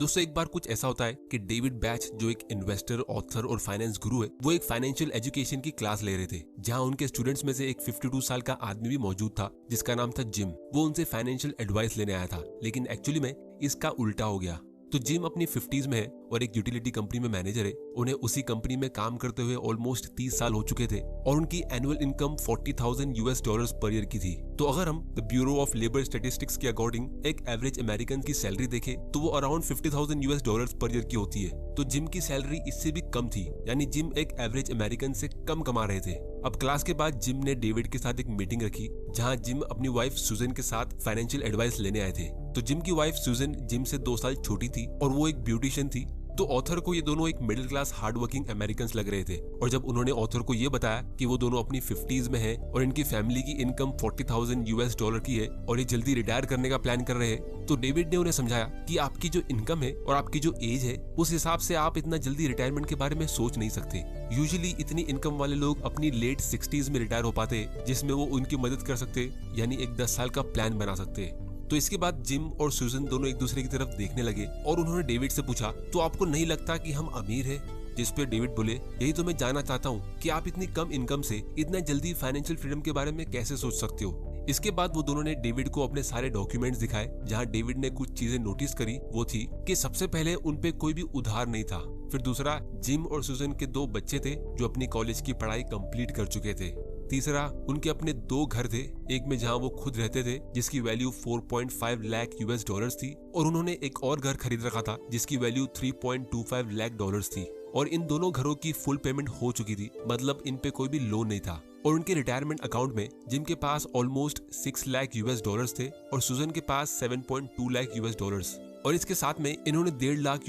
दोस्तों एक बार कुछ ऐसा होता है कि डेविड बैच जो एक इन्वेस्टर, ऑथर और फाइनेंस गुरु है, वो एक फाइनेंशियल एजुकेशन की क्लास ले रहे थे, जहां उनके स्टूडेंट्स में से एक 52 साल का आदमी भी मौजूद था जिसका नाम था जिम। वो उनसे फाइनेंशियल एडवाइस लेने आया था, लेकिन एक्चुअली में इसका उल्टा हो गया। तो जिम अपनी 50s में है और एक यूटिलिटी कंपनी में मैनेजर है। उन्हें उसी कंपनी में काम करते हुए ऑलमोस्ट 30 साल हो चुके थे और उनकी एनुअल इनकम $40,000 पर ईयर की थी। तो अगर हम the bureau of labour statistics के अकॉर्डिंग एक एवरेज अमेरिकन की सैलरी देखें तो वो अराउंड $50,000 पर ईयर की होती है। तो जिम की सैलरी इससे भी कम थी, यानी जिम एक एवरेज अमेरिकन से कम कमा रहे थे। अब क्लास के बाद जिम ने डेविड के साथ एक मीटिंग रखी, जहां जिम अपनी वाइफ सुजन के साथ फाइनेंशियल एडवाइस लेने आए थे। तो जिम की वाइफ सुजन जिम से 2 साल छोटी थी और वो एक ब्यूटिशियन थी। तो ऑथर को ये दोनों एक middle class hard working American लग रहे थे, और जब उन्होंने ऑथर को ये बताया कि वो दोनों अपनी 50s में हैं और इनकी फैमिली की इनकम $40,000 की है और ये जल्दी रिटायर करने का प्लान कर रहे हैं, तो डेविड ने उन्हें समझाया कि आपकी जो इनकम है और आपकी जो एज है उस हिसाब से आप इतना जल्दी रिटायरमेंट के बारे में सोच नहीं सकते। यूजुअली इतनी इनकम वाले लोग अपनी लेट 60s में रिटायर हो पाते, जिसमें वो उनकी मदद कर सकते, यानी एक 10 साल का प्लान बना सकते। तो इसके बाद जिम और सुजन दोनों एक दूसरे की तरफ देखने लगे और उन्होंने डेविड से पूछा, तो आपको नहीं लगता कि हम अमीर हैं? जिस पे डेविड बोले, यही तो मैं जानना चाहता हूँ कि आप इतनी कम इनकम से इतना जल्दी फाइनेंशियल फ्रीडम के बारे में कैसे सोच सकते हो। इसके बाद वो दोनों ने डेविड को अपने सारे डॉक्यूमेंट्स दिखाए, जहाँ डेविड ने कुछ चीजें नोटिस करी। वो थी कि सबसे पहले उन पे कोई भी उधार नहीं था। फिर दूसरा, जिम और सुजन के 2 बच्चे थे जो अपनी कॉलेज की पढ़ाई कंप्लीट कर चुके थे। तीसरा, उनके अपने 2 घर थे, एक में जहां वो खुद रहते थे जिसकी वैल्यू $4.5 लाख थी, और उन्होंने एक और घर खरीद रखा था जिसकी वैल्यू $3.25 लाख थी। और इन दोनों घरों की फुल पेमेंट हो चुकी थी, मतलब इन पे कोई भी लोन नहीं था। और उनके रिटायरमेंट अकाउंट में जिम के पास ऑलमोस्ट $6 लाख थे और सुजन के पास $7.2 लाख। और इसके साथ में इन्होंने $1.5 लाख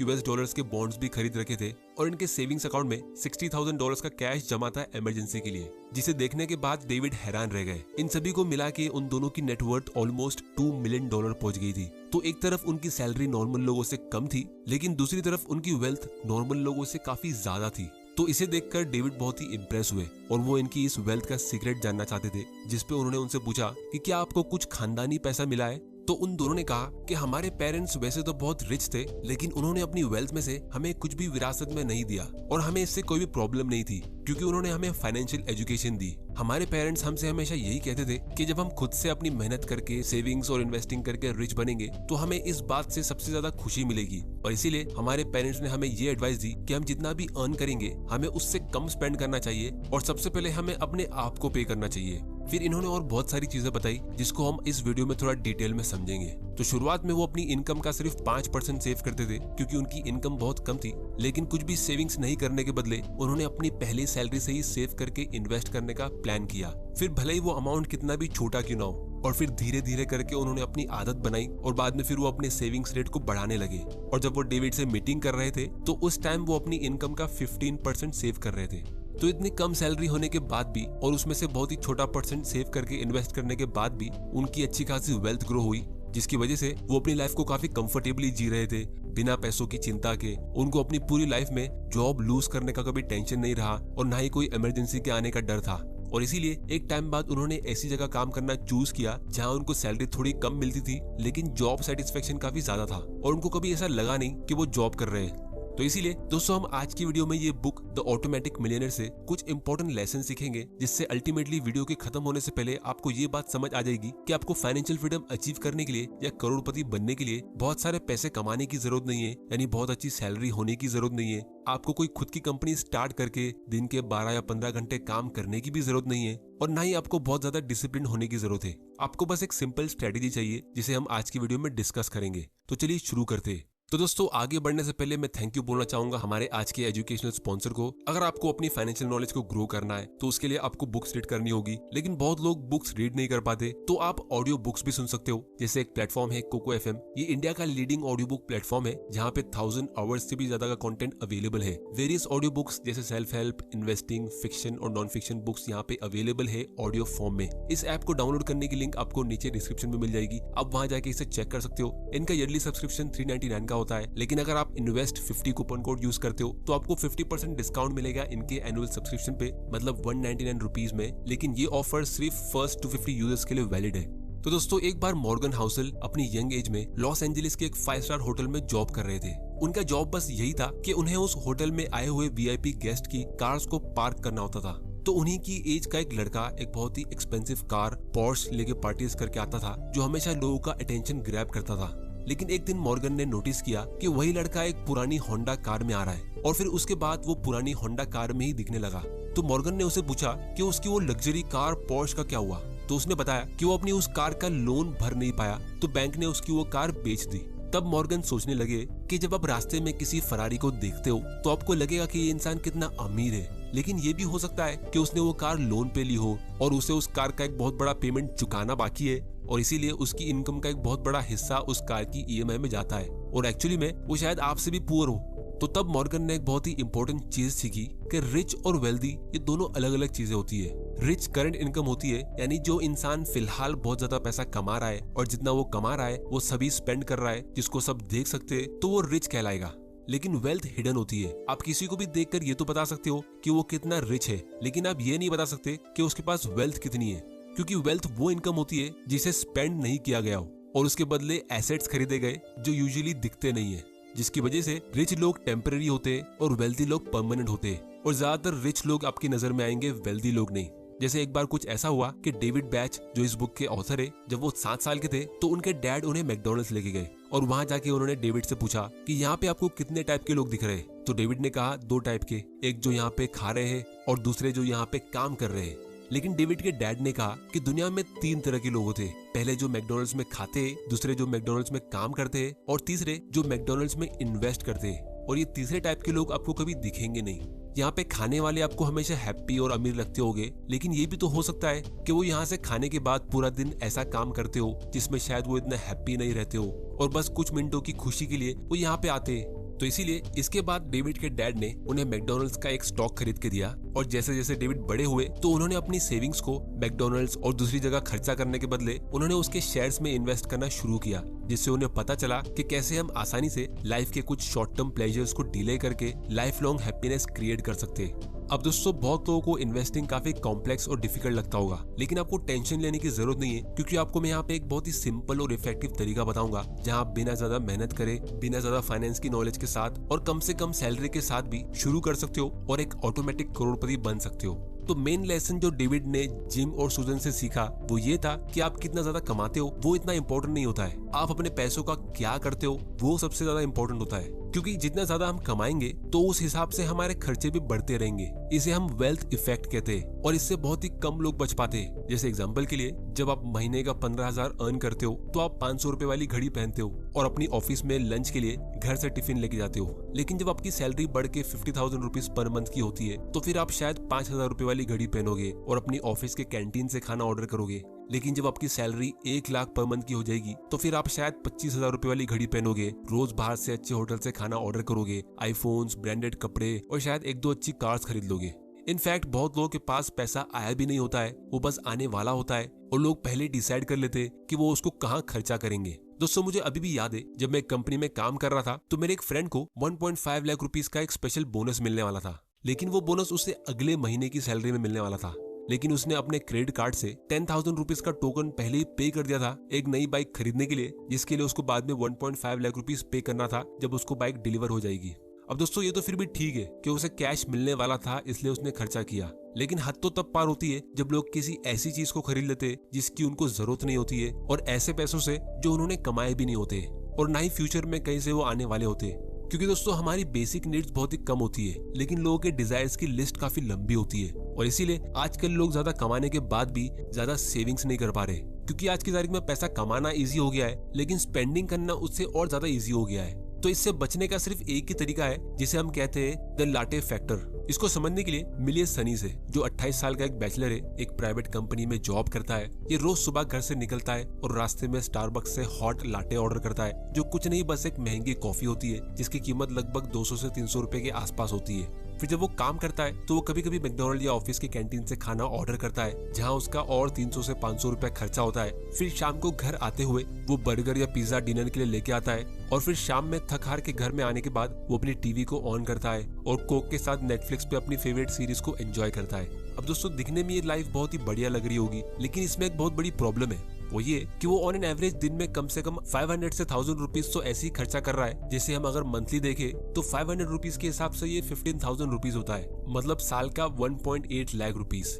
के बॉन्ड्स भी खरीद रखे थे, और इनके सेविंग्स अकाउंट में $60,000 का कैश जमा था इमरजेंसी के लिए, जिसे देखने के बाद डेविड हैरान रह गए। इन सभी को मिला के उन दोनों की नेटवर्थ ऑलमोस्ट $2 मिलियन पहुंच गई थी। तो एक तरफ उनकी सैलरी नॉर्मल लोगों से कम थी, लेकिन दूसरी तरफ उनकी वेल्थ नॉर्मल लोगों से काफी ज्यादा थी। तो इसे देखकर डेविड बहुत ही इम्प्रेस हुए और वो इनकी इस वेल्थ का सीक्रेट जानना चाहते थे, जिसपे उन्होंने उनसे पूछा कि क्या आपको कुछ खानदानी पैसा मिला है। तो उन दोनों ने कहा कि हमारे पेरेंट्स वैसे तो बहुत रिच थे, लेकिन उन्होंने अपनी वेल्थ में से हमें कुछ भी विरासत में नहीं दिया, और हमें इससे कोई भी प्रॉब्लम नहीं थी क्योंकि उन्होंने हमें फाइनेंशियल एजुकेशन दी। हमारे पेरेंट्स हमसे हमेशा यही कहते थे कि जब हम खुद से अपनी मेहनत करके सेविंग्स और इन्वेस्टिंग करके रिच बनेंगे तो हमें इस बात से सबसे ज्यादा खुशी मिलेगी, और इसीलिए हमारे पेरेंट्स ने हमें ये एडवाइस दी कि हम जितना भी अर्न करेंगे हमें उससे कम स्पेंड करना चाहिए और सबसे पहले हमें अपने आप को पे करना चाहिए। फिर इन्होंने और बहुत सारी चीजें बताई जिसको हम इस वीडियो में थोड़ा डिटेल में समझेंगे। तो शुरुआत में वो अपनी इनकम का सिर्फ 5% सेव करते थे क्योंकि उनकी इनकम बहुत कम थी, लेकिन कुछ भी सेविंग्स नहीं करने के बदले उन्होंने अपनी पहली सैलरी से ही सेव करके इन्वेस्ट करने का प्लान किया। फिर भले ही वो अमाउंट कितना भी छोटा क्यों ना हो, और फिर धीरे धीरे करके उन्होंने अपनी आदत बनाई और बाद में फिर वो अपने सेविंग्स रेट को बढ़ाने लगे। और जब वो डेविड से मीटिंग कर रहे थे तो उस टाइम वो अपनी इनकम का 15% सेव कर रहे थे। तो इतनी कम सैलरी होने के बाद भी और उसमें से बहुत ही छोटा परसेंट सेव करके इन्वेस्ट करने के बाद भी उनकी अच्छी खासी वेल्थ ग्रो हुई, जिसकी वजह से वो अपनी लाइफ को काफी कंफर्टेबली जी रहे थे बिना पैसों की चिंता के। उनको अपनी पूरी लाइफ में जॉब लूज करने का कभी टेंशन नहीं रहा और ना ही कोई इमरजेंसी के आने का डर था। और इसीलिए एक टाइम बाद उन्होंने ऐसी जगह काम करना चूज किया जहां उनको सैलरी थोड़ी कम मिलती थी, लेकिन जॉब सेटिस्फेक्शन काफी ज्यादा था और उनको कभी ऐसा लगा नहीं कि वो जॉब कर रहे हैं। तो इसीलिए दोस्तों हम आज की वीडियो में ये बुक द ऑटोमेटिक मिलियनेयर से कुछ इंपॉर्टेंट लेसन सीखेंगे, जिससे अल्टीमेटली वीडियो के खत्म होने से पहले आपको ये बात समझ आ जाएगी कि आपको फाइनेंशियल फ्रीडम अचीव करने के लिए या करोड़पति बनने के लिए बहुत सारे पैसे कमाने की जरूरत नहीं है, यानी बहुत अच्छी सैलरी होने की जरूरत नहीं है। आपको कोई खुद की कंपनी स्टार्ट करके दिन के 12 या 15 घंटे काम करने की भी जरूरत नहीं है, और ना ही आपको बहुत ज्यादा डिसिप्लिन होने की जरूरत है। आपको बस एक सिंपल स्ट्रेटेजी चाहिए जिसे हम आज की वीडियो में डिस्कस करेंगे। तो चलिए शुरू करते हैं। तो दोस्तों आगे बढ़ने से पहले मैं थैंक यू बोलना चाहूंगा हमारे आज के एजुकेशनल स्पॉन्सर को। अगर आपको अपनी फाइनेंशियल नॉलेज को ग्रो करना है तो उसके लिए आपको बुक्स रीड करनी होगी, लेकिन बहुत लोग बुक्स रीड नहीं कर पाते, तो आप ऑडियो बुक्स भी सुन सकते हो। जैसे एक प्लेटफॉर्म है कोको FM, ये इंडिया का लीडिंग ऑडियो बुक प्लेटफॉर्म है जहाँ पे 1000 आवर्स से भी ज्यादा का कंटेंट अवेलेबल है। वेरियस ऑडियो बुक्स जैसे सेल्फ हेल्प, इन्वेस्टिंग, फिक्शन और नॉन फिक्शन बुक्स यहाँ पे अवेलेबल है ऑडियो फॉर्म में। इस ऐप को डाउनलोड करने की लिंक आपको नीचे डिस्क्रिप्शन में मिल जाएगी, आप वहाँ जाके इसे चेक कर सकते हो। इनका ईयरली सब्सक्रिप्शन $399 का होता है, लेकिन अगर आप इन्वेस्ट 50 कूपन कोड यूज करते हो तो आपको 50% डिस्काउंट मिलेगा इनके एनुअल सब्सक्रिप्शन पे, मतलब $199 में। लेकिन ये ऑफर सिर्फ फर्स्ट 250 यूजर्स के लिए वैलिड है। तो दोस्तों एक बार मॉर्गन हाउसेल अपनी यंग एज में लॉस एंजलिस के एक 5 स्टार होटल में जॉब कर रहे थे। उनका जॉब बस यही था कि उन्हें उस होटल में आए हुए वीआईपी गेस्ट की कार्स को पार्क करना होता था। तो उन्हीं की एज का एक लड़का एक बहुत ही एक्सपेंसिव कार पोर्श लेके पार्टीज करके आता था, जो हमेशा लोगों का अटेंशन ग्रैब करता था। लेकिन एक दिन मॉर्गन ने नोटिस किया कि वही लड़का एक पुरानी होंडा कार में आ रहा है और फिर उसके बाद वो पुरानी होंडा कार में ही दिखने लगा। तो मॉर्गन ने उसे पूछा कि उसकी वो लग्जरी कार पोर्श का क्या हुआ। तो उसने बताया कि वो अपनी उस कार का लोन भर नहीं पाया, तो बैंक ने उसकी वो कार बेच दी। तब मॉर्गन सोचने लगे कि जब आप रास्ते में किसी फरारी को देखते हो तो आपको लगेगा कि ये इंसान कितना अमीर है, लेकिन ये भी हो सकता है कि उसने वो कार लोन पे ली हो और उसे उस कार का एक बहुत बड़ा पेमेंट चुकाना बाकी है और इसीलिए उसकी इनकम का एक बहुत बड़ा हिस्सा उस कार की ईएमआई में जाता है और एक्चुअली में वो शायद आपसे भी पुअर हो। तो तब मॉर्गन ने एक बहुत ही इंपॉर्टेंट चीज सीखी कि रिच और वेल्दी ये दोनों अलग अलग चीजें होती है। रिच करंट इनकम होती है, यानी जो इंसान फिलहाल बहुत ज्यादा पैसा कमा रहा है और जितना वो कमा रहा है वो सभी स्पेंड कर रहा है, जिसको सब देख सकते हैं, तो वो रिच कहलाएगा। लेकिन वेल्थ हिडन होती है। आप किसी को भी देखकर ये तो बता सकते हो कि वो कितना रिच है, लेकिन आप ये नहीं बता सकते कि उसके पास वेल्थ कितनी है, क्योंकि वेल्थ वो इनकम होती है जिसे स्पेंड नहीं किया गया हो और उसके बदले एसेट्स खरीदे गए जो यूजुअली दिखते नहीं है, जिसकी वजह से रिच लोग टेम्पररी होते हैं और वेल्दी लोग परमानेंट होते हैं। और ज्यादातर रिच लोग आपकी नजर में आएंगे, वेल्दी लोग नहीं। जैसे एक बार कुछ ऐसा हुआ कि डेविड बैच जो इस बुक के ऑथर है, जब वो 7 साल के थे तो उनके डैड उन्हें मैकडॉनल्ड्स लेके गए और वहां जाके उन्होंने डेविड से पूछा कि यहाँ पे आपको कितने टाइप के लोग दिख रहे हैं। तो डेविड ने कहा 2 टाइप के, एक जो यहाँ पे खा रहे हैं और दूसरे जो यहाँ पे काम कर रहे हैं। लेकिन डेविड के डैड ने कहा कि दुनिया में 3 तरह के लोग होते हैं, पहले जो मैकडॉनल्ड्स में खाते, दूसरे जो मैकडॉनल्ड्स में काम करते और तीसरे जो मैकडॉनल्ड्स में इन्वेस्ट करते। और ये तीसरे टाइप के लोग आपको कभी दिखेंगे नहीं। यहाँ पे खाने वाले आपको हमेशा हैप्पी और अमीर लगते होंगे, लेकिन ये भी तो हो सकता है कि वो यहाँ से खाने के बाद पूरा दिन ऐसा काम करते हो जिसमें शायद वो इतना हैप्पी नहीं रहते हो और बस कुछ मिनटों की खुशी के लिए वो यहाँ पे आते हैं। तो इसीलिए इसके बाद डेविड के डैड ने उन्हें मैकडॉनल्ड्स का एक स्टॉक खरीद के दिया और जैसे जैसे डेविड बड़े हुए तो उन्होंने अपनी सेविंग्स को मैकडॉनल्ड्स और दूसरी जगह खर्चा करने के बदले उन्होंने उसके शेयर्स में इन्वेस्ट करना शुरू किया, जिससे उन्हें पता चला कि कैसे हम आसानी से लाइफ के कुछ शॉर्ट टर्म प्लेजर्स को डिले करके लाइफ लॉन्ग हैप्पीनेस क्रिएट कर सकते। अब दोस्तों बहुत लोगों को इन्वेस्टिंग काफी कॉम्प्लेक्स और डिफिकल्ट लगता होगा, लेकिन आपको टेंशन लेने की जरूरत नहीं है, क्योंकि आपको मैं यहाँ पे एक बहुत ही सिंपल और इफेक्टिव तरीका बताऊंगा जहाँ आप बिना ज्यादा मेहनत करे, बिना ज्यादा फाइनेंस की नॉलेज के साथ और कम से कम सैलरी के साथ भी शुरू कर सकते हो और एक ऑटोमेटिक करोड़पति बन सकते हो। तो मेन लेसन जो डेविड ने जिम और सुजन से सीखा वो ये था कि आप कितना ज्यादा कमाते हो वो इतना इम्पोर्टेंट नहीं होता है, आप अपने पैसों का क्या करते हो वो सबसे ज्यादा इम्पोर्टेंट होता है। क्योंकि जितना ज्यादा हम कमाएंगे तो उस हिसाब से हमारे खर्चे भी बढ़ते रहेंगे। इसे हम वेल्थ इफेक्ट कहते हैं और इससे बहुत ही कम लोग बच पाते हैं। जैसे एग्जांपल के लिए, जब आप महीने का 15,000 अर्न करते हो तो आप 500 रुपए वाली घड़ी पहनते हो और अपनी ऑफिस में लंच के लिए घर से टिफिन लेके जाते हो। लेकिन जब आपकी सैलरी बढ़ के 50,000 रुपीज पर मंथ की होती है तो फिर आप शायद 5,000 रुपए वाली घड़ी पहनोगे और अपनी ऑफिस के कैंटीन से खाना ऑर्डर करोगे। लेकिन जब आपकी सैलरी 1 लाख पर मंथ की हो जाएगी तो फिर आप शायद 25,000 रुपए वाली घड़ी पहनोगे, रोज बाहर से अच्छे होटल से खाना ऑर्डर करोगे, आईफोन्स, ब्रांडेड कपड़े और शायद 1-2 अच्छी कार्स खरीद लोगे। इनफैक्ट बहुत लोगों के पास पैसा आया भी नहीं होता है, वो बस आने वाला होता है और लोग पहले डिसाइड कर लेते हैं कि वो उसको कहाँ खर्चा करेंगे। दोस्तों मुझे अभी भी याद है, जब मैं एक कंपनी में काम कर रहा था तो मेरे एक फ्रेंड को 1.5 लाख रुपीज का एक स्पेशल बोनस मिलने वाला था, लेकिन वो बोनस उसे अगले महीने की सैलरी में मिलने वाला था। लेकिन उसने अपने क्रेडिट कार्ड से 10,000 रुपीज का टोकन पहले ही पे कर दिया था एक नई बाइक खरीदने के लिए, जिसके लिए उसको बाद में 1.5 लाख रुपीज पे करना था जब उसको बाइक डिलीवर हो जाएगी। अब दोस्तों ये तो फिर भी ठीक है कि उसे कैश मिलने वाला था इसलिए उसने खर्चा किया, लेकिन हद तो तब पार होती है जब लोग किसी ऐसी चीज को खरीद लेते जिसकी उनको जरूरत नहीं होती है और ऐसे पैसों से जो उन्होंने कमाए भी नहीं होते और ना ही फ्यूचर में कहीं से वो आने वाले होते। क्योंकि दोस्तों हमारी बेसिक नीड्स बहुत ही कम होती है, लेकिन लोगों के डिजायर्स की लिस्ट काफी लंबी होती है और इसीलिए आजकल लोग ज्यादा कमाने के बाद भी ज्यादा सेविंग्स नहीं कर पा रहे, क्योंकि आज की तारीख में पैसा कमाना इजी हो गया है लेकिन स्पेंडिंग करना उससे और ज्यादा इजी हो गया है। तो इससे बचने का सिर्फ एक ही तरीका है जिसे हम कहते हैं द लाटे फैक्टर। इसको समझने के लिए मिलिए सनी से, जो 28 साल का एक बैचलर है, एक प्राइवेट कंपनी में जॉब करता है। ये रोज सुबह घर से निकलता है और रास्ते में स्टारबक्स से हॉट लाटे ऑर्डर करता है, जो कुछ नहीं बस एक महंगी कॉफी होती है जिसकी कीमत लगभग 200 से 300 रुपए के आसपास होती है। फिर जब वो काम करता है तो वो कभी कभी मैकडॉनल्ड या ऑफिस के कैंटीन से खाना ऑर्डर करता है, जहाँ उसका और 300 से 500 रुपए खर्चा होता है। फिर शाम को घर आते हुए वो बर्गर या पिज्जा डिनर के लिए लेके आता है और फिर शाम में थक हार के घर में आने के बाद वो अपनी टीवी को ऑन करता है और कोक के साथ नेटफ्लिक्स पे अपनी फेवरेट सीरीज को एंजॉय करता है। अब दोस्तों दिखने में ये लाइफ बहुत ही बढ़िया लग रही होगी, लेकिन इसमें एक बहुत बड़ी प्रॉब्लम है। वो ये कि वो ऑन एन एवरेज दिन में कम से कम 500 से 1000 रुपीज तो ऐसे ही खर्चा कर रहा है, जैसे हम अगर मंथली देखें तो 500 रुपीज के हिसाब से ये 15,000 रुपीज होता है, मतलब साल का 1.8 लाख रुपीज।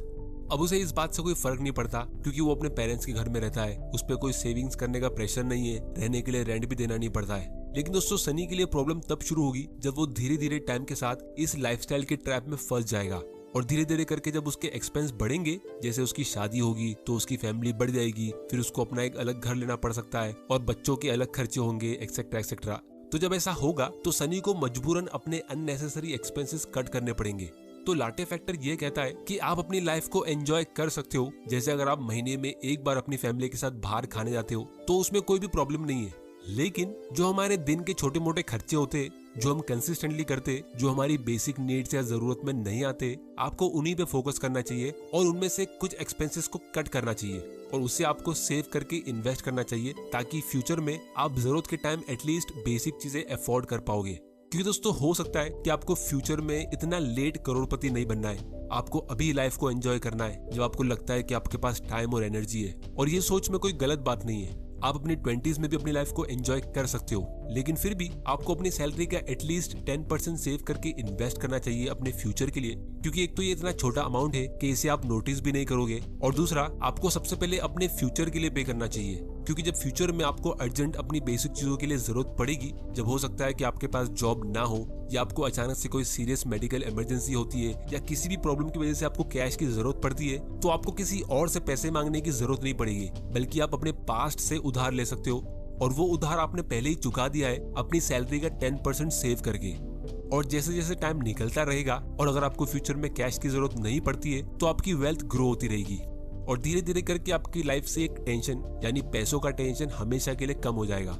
अब उसे इस बात से कोई फर्क नहीं पड़ता क्योंकि वो अपने पेरेंट्स के घर में रहता है, उस पर कोई सेविंग्स करने का प्रेशर नहीं है, रहने के लिए रेंट भी देना नहीं पड़ता है। लेकिन दोस्तों सनी के लिए प्रॉब्लम तब शुरू होगी जब वो धीरे धीरे टाइम के साथ इस लाइफस्टाइल के ट्रैप में फंस जाएगा और धीरे धीरे करके जब उसके एक्सपेंस बढ़ेंगे, जैसे उसकी शादी होगी तो उसकी फैमिली बढ़ जाएगी, फिर उसको अपना एक अलग घर लेना पड़ सकता है और बच्चों के अलग खर्चे होंगे, एक्सेट्रा एक्सेट्रा। तो जब ऐसा होगा तो सनी को मजबूरन अपने अननेसेसरी एक्सपेंसेस कट करने पड़ेंगे। तो लाटे फैक्टर ये कहता है कि आप अपनी लाइफ को एंजॉय कर सकते हो, जैसे अगर आप महीने में एक बार अपनी फैमिली के साथ बाहर खाने जाते हो तो उसमें कोई भी प्रॉब्लम नहीं है। लेकिन जो हमारे दिन के छोटे मोटे खर्चे होते, जो हम कंसिस्टेंटली करते, जो हमारी बेसिक नीड्स या जरूरत में नहीं आते, आपको उन्हीं पे फोकस करना चाहिए और उनमें से कुछ एक्सपेंसेस को कट करना चाहिए और उससे आपको सेव करके इन्वेस्ट करना चाहिए ताकि फ्यूचर में आप जरूरत के टाइम एटलीस्ट बेसिक चीजें अफोर्ड कर पाओगे। क्योंकि दोस्तों हो सकता है कि आपको फ्यूचर में इतना लेट करोड़पति नहीं बनना है, आपको अभी लाइफ को एंजॉय करना है जब आपको लगता है कि आपके पास टाइम और एनर्जी है। और ये सोच में कोई गलत बात नहीं है, आप अपनी 20s में भी अपनी लाइफ को एंजॉय कर सकते हो, लेकिन फिर भी आपको अपनी सैलरी का एटलीस्ट 10% सेव करके इन्वेस्ट करना चाहिए अपने फ्यूचर के लिए, क्योंकि एक तो ये इतना छोटा अमाउंट है कि इसे आप नोटिस भी नहीं करोगे और दूसरा आपको सबसे पहले अपने फ्यूचर के लिए पे करना चाहिए, क्योंकि जब फ्यूचर में आपको अर्जेंट अपनी बेसिक चीजों के लिए जरूरत पड़ेगी, जब हो सकता है कि आपके पास जॉब ना हो या आपको अचानक से कोई सीरियस मेडिकल इमरजेंसी होती है या किसी भी प्रॉब्लम की वजह से आपको कैश की जरूरत पड़ती है, तो आपको किसी और से पैसे मांगने की जरूरत नहीं पड़ेगी, बल्कि आप अपने पास्ट से उधार ले सकते हो और वो उधार आपने पहले ही चुका दिया है अपनी सैलरी का 10% सेव करके। और जैसे जैसे टाइम निकलता रहेगा और अगर आपको फ्यूचर में कैश की जरूरत नहीं पड़ती है तो आपकी वेल्थ ग्रो होती रहेगी और धीरे धीरे करके आपकी लाइफ से एक टेंशन यानी पैसों का टेंशन हमेशा के लिए कम हो जाएगा।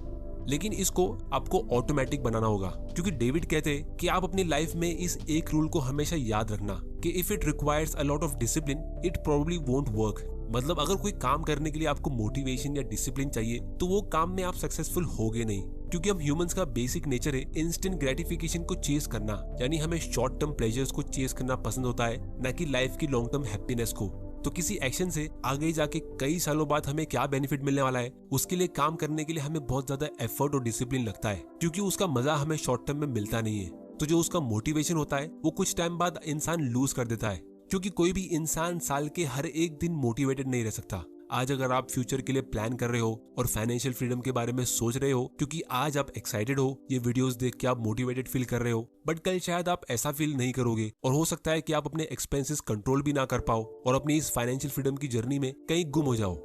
लेकिन इसको आपको ऑटोमेटिक बनाना होगा, क्योंकि डेविड कहते हैं कि आप अपनी लाइफ में इस एक रूल को हमेशा याद रखना कि if it requires a lot of discipline it probably won't work. मतलब अगर कोई काम करने के लिए आपको मोटिवेशन या डिसिप्लिन चाहिए तो वो काम में आप सक्सेसफुल होगे नहीं, क्योंकि हम ह्यूमंस का बेसिक नेचर है इंस्टेंट ग्रेटिफिकेशन को चेस करना, यानी हमें शॉर्ट टर्म प्लेजर्स को चेस करना पसंद होता है, न कि लाइफ की लॉन्ग टर्म हैप्पीनेस को। तो किसी एक्शन से आगे जाके कई सालों बाद हमें क्या बेनिफिट मिलने वाला है, उसके लिए काम करने के लिए हमें बहुत ज्यादा एफर्ट और डिसिप्लिन लगता है, क्योंकि उसका मजा हमें शॉर्ट टर्म में मिलता नहीं है। तो जो उसका मोटिवेशन होता है वो कुछ टाइम बाद इंसान लूज कर देता है, क्योंकि कोई भी इंसान साल के हर एक दिन मोटिवेटेड नहीं रह सकता। आज अगर आप फ्यूचर के लिए प्लान कर रहे हो और फाइनेंशियल फ्रीडम के बारे में सोच रहे हो क्योंकि आज आप एक्साइटेड हो, ये वीडियोस देख के आप मोटिवेटेड फील कर रहे हो, बट कल शायद आप ऐसा फील नहीं करोगे और हो सकता है कि आप अपने एक्सपेंसेस कंट्रोल भी ना कर पाओ और अपनी इस फाइनेंशियल फ्रीडम की जर्नी में कहीं गुम हो जाओ।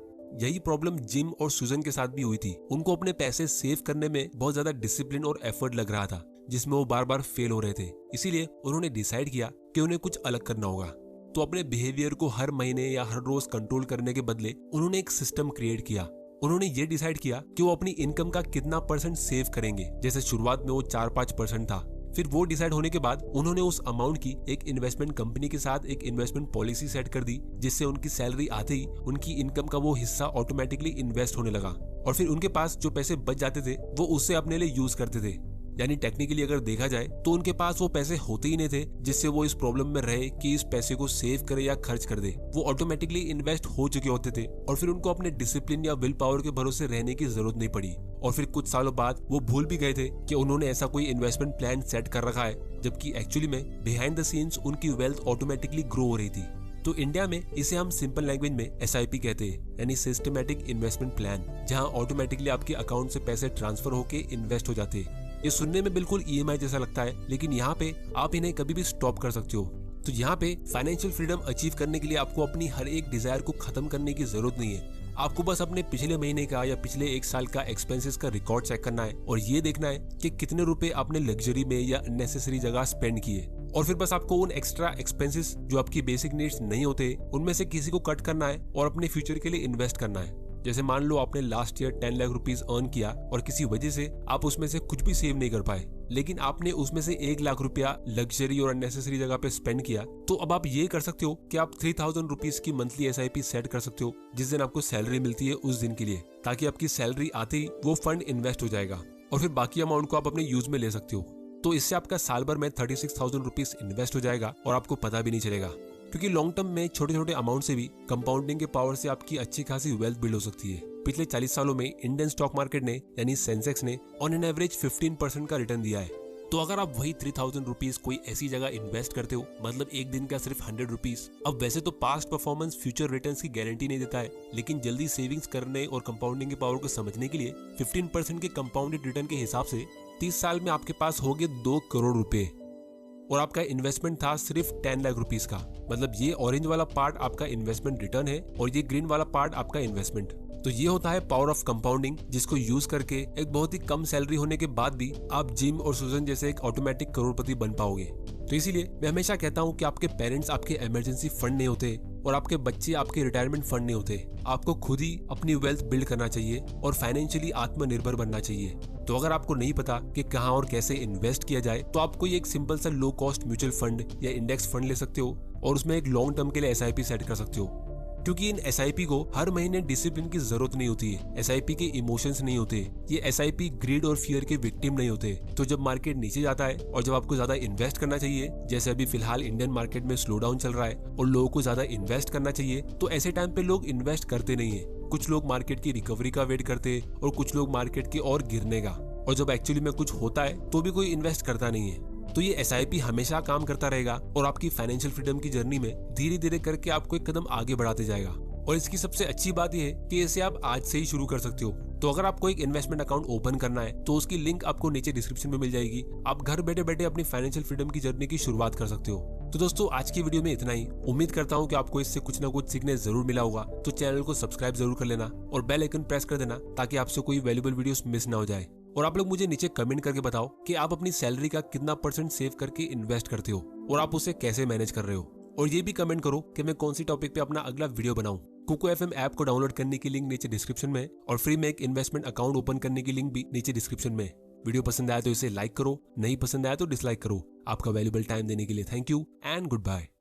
यही प्रॉब्लम जिम और सुजन के साथ भी हुई थी। उनको अपने पैसे सेव करने में बहुत ज्यादा डिसिप्लिन और एफर्ट लग रहा था, जिसमें वो बार बार फेल हो रहे थे। इसीलिए उन्होंने डिसाइड किया कि उन्हें कुछ अलग करना होगा। तो अपने बिहेवियर को हर महीने या हर रोज कंट्रोल करने के बदले उन्होंने एक सिस्टम क्रिएट किया। उन्होंने ये डिसाइड किया कि वो अपनी इनकम का कितना परसेंट सेव करेंगे। जैसे शुरुआत में वो 4-5% था, फिर वो डिसाइड होने के बाद उन्होंने उस अमाउंट की एक इन्वेस्टमेंट कंपनी के साथ एक इन्वेस्टमेंट पॉलिसी सेट कर दी, जिससे उनकी सैलरी आते ही उनकी इनकम का वो हिस्सा ऑटोमेटिकली इन्वेस्ट होने लगा और फिर उनके पास जो पैसे बच जाते थे वो उससे अपने लिए यूज करते थे। यानी टेक्निकली अगर देखा जाए तो उनके पास वो पैसे होते ही नहीं थे जिससे वो इस प्रॉब्लम में रहे कि इस पैसे को सेव करे या खर्च कर दे। वो ऑटोमेटिकली इन्वेस्ट हो चुके होते थे और फिर उनको अपने डिसिप्लिन या विल पावर के भरोसे रहने की जरूरत नहीं पड़ी। और फिर कुछ सालों बाद वो भूल भी गए थे कि उन्होंने ऐसा कोई इन्वेस्टमेंट प्लान सेट कर रखा है, जबकि एक्चुअली में बिहाइंड द सीन्स उनकी वेल्थ ऑटोमेटिकली ग्रो हो रही थी। तो इंडिया में इसे हम सिंपल लैंग्वेज में SIP कहते हैं, यानी सिस्टमैटिक इन्वेस्टमेंट प्लान, जहां ऑटोमेटिकली आपके अकाउंट से पैसे ट्रांसफर होके इन्वेस्ट हो जाते हैं। ये सुनने में बिल्कुल EMI जैसा लगता है, लेकिन यहाँ पे आप इन्हें कभी भी स्टॉप कर सकते हो। तो यहाँ पे फाइनेंशियल फ्रीडम अचीव करने के लिए आपको अपनी हर एक डिजायर को खत्म करने की जरूरत नहीं है। आपको बस अपने पिछले महीने का या पिछले 1 साल का एक्सपेंसेस का रिकॉर्ड चेक करना है और ये देखना है कि कितने रुपए आपने लग्जरी में या अननेसेसरी जगह स्पेंड किए। और फिर बस आपको उन एक्स्ट्रा एक्सपेंसेस जो आपकी बेसिक नीड्स नहीं होते उनमें से किसी को कट करना है और अपने फ्यूचर के लिए इन्वेस्ट करना है। जैसे मान लो आपने last year 10 lakh rupees earn किया और किसी वजह से आप उसमें से कुछ भी सेव नहीं कर पाए, लेकिन आपने उसमें से 1 लाख रुपया लग्जरी और अननेसेसरी जगह पे स्पेंड किया, तो अब आप ये कर सकते हो कि आप 3000 रुपीज की मंथली SIP सेट कर सकते हो जिस दिन आपको सैलरी मिलती है उस दिन के लिए, ताकि आपकी सैलरी आते ही वो फंड इन्वेस्ट हो जाएगा और फिर बाकी अमाउंट को आप अपने यूज में ले सकते हो। तो इससे आपका साल भर में 36,000 रुपीज इन्वेस्ट हो जाएगा और आपको पता भी नहीं चलेगा, क्योंकि लॉन्ग टर्म में छोटे छोटे अमाउंट से भी कंपाउंडिंग के पावर से आपकी अच्छी खासी वेल्थ बिल्ड हो सकती है। पिछले 40 सालों में इंडियन स्टॉक मार्केट ने यानी सेंसेक्स ने ऑन एन एवरेज 15% का रिटर्न दिया है। तो अगर आप वही 3000 रुपीज कोई ऐसी जगह इन्वेस्ट करते हो, मतलब एक दिन का सिर्फ 100 रुपीज। अब वैसे तो पास्ट परफॉर्मेंस फ्यूचर रिटर्न्स की गारंटी नहीं देता है, लेकिन जल्दी सेविंग्स करने और कंपाउंडिंग की पावर को समझने के लिए 15% के कंपाउंडेड रिटर्न के हिसाब से 30 साल में आपके पास हो गए 2 करोड़ रुपए और आपका इन्वेस्टमेंट था सिर्फ 10 लाख रुपीज का। मतलब ये ऑरेंज वाला पार्ट आपका इन्वेस्टमेंट रिटर्न है और ये ग्रीन वाला पार्ट आपका इन्वेस्टमेंट। तो ये होता है पावर ऑफ कंपाउंडिंग, जिसको यूज करके एक बहुत ही कम सैलरी होने के बाद भी आप जिम और सुजन जैसे एक ऑटोमेटिक करोड़पति बन पाओगे। तो इसीलिए मैं हमेशा कहता हूँ कि आपके पेरेंट्स आपके इमरजेंसी फंड नहीं होते और आपके बच्चे आपके रिटायरमेंट फंड नहीं होते। आपको खुद ही अपनी वेल्थ बिल्ड करना चाहिए और फाइनेंशियली आत्मनिर्भर बनना चाहिए। तो अगर आपको नहीं पता कि कहाँ और कैसे इन्वेस्ट किया जाए, तो आप कोई एक सिंपल सा लो कॉस्ट म्यूचुअल फंड या इंडेक्स फंड ले सकते हो और उसमें एक लॉन्ग टर्म के लिए SIP सेट कर सकते हो। क्योंकि इन SIP को हर महीने डिसिप्लिन की जरूरत नहीं होती है। SIP के इमोशंस नहीं होते। ये SIP ग्रीड और फियर के विक्टिम नहीं होते। तो जब मार्केट नीचे जाता है और जब आपको ज्यादा इन्वेस्ट करना चाहिए, जैसे अभी फिलहाल इंडियन मार्केट में स्लो डाउन चल रहा है और लोगों को ज्यादा इन्वेस्ट करना चाहिए, तो ऐसे टाइम पे लोग इन्वेस्ट करते नहीं है। कुछ लोग मार्केट की रिकवरी का वेट करते और कुछ लोग मार्केट के और गिरने का, और जब एक्चुअली में कुछ होता है तो भी कोई इन्वेस्ट करता नहीं है। तो ये SIP हमेशा काम करता रहेगा और आपकी फाइनेंशियल फ्रीडम की जर्नी में धीरे धीरे करके आपको एक कदम आगे बढ़ाते जाएगा। और इसकी सबसे अच्छी बात यह है कि इसे आप आज से ही शुरू कर सकते हो। तो अगर आपको एक इन्वेस्टमेंट अकाउंट ओपन करना है तो उसकी लिंक आपको नीचे डिस्क्रिप्शन में मिल जाएगी। आप घर बैठे बैठे अपनी फाइनेंशियल फ्रीडम की जर्नी की शुरुआत कर सकते हो। तो दोस्तों, आज की वीडियो में इतना ही। उम्मीद करता हूँ कि आपको इससे कुछ ना कुछ सीखने जरूर मिला होगा। तो चैनल को सब्सक्राइब जरूर कर लेना और बेल आइकन प्रेस कर देना ताकि आपसे कोई वैल्यूएबल वीडियोस मिस ना हो जाए। और आप लोग मुझे नीचे कमेंट करके बताओ कि आप अपनी सैलरी का कितना % सेव करके इन्वेस्ट करते हो और आप उसे कैसे मैनेज कर रहे हो। और ये भी कमेंट करो कि मैं कौन सी टॉपिक पे अपना अगला वीडियो बनाऊं। कुको FM ऐप को डाउनलोड करने की लिंक नीचे डिस्क्रिप्शन में और फ्री में एक इन्वेस्टमेंट अकाउंट ओपन करने की लिंक भी नीचे डिस्क्रिप्शन में। वीडियो पसंद आया तो इसे लाइक करो, नहीं पसंद आया तो डिसलाइक करो। आपका वैल्यूएबल टाइम देने के लिए thank you and good bye.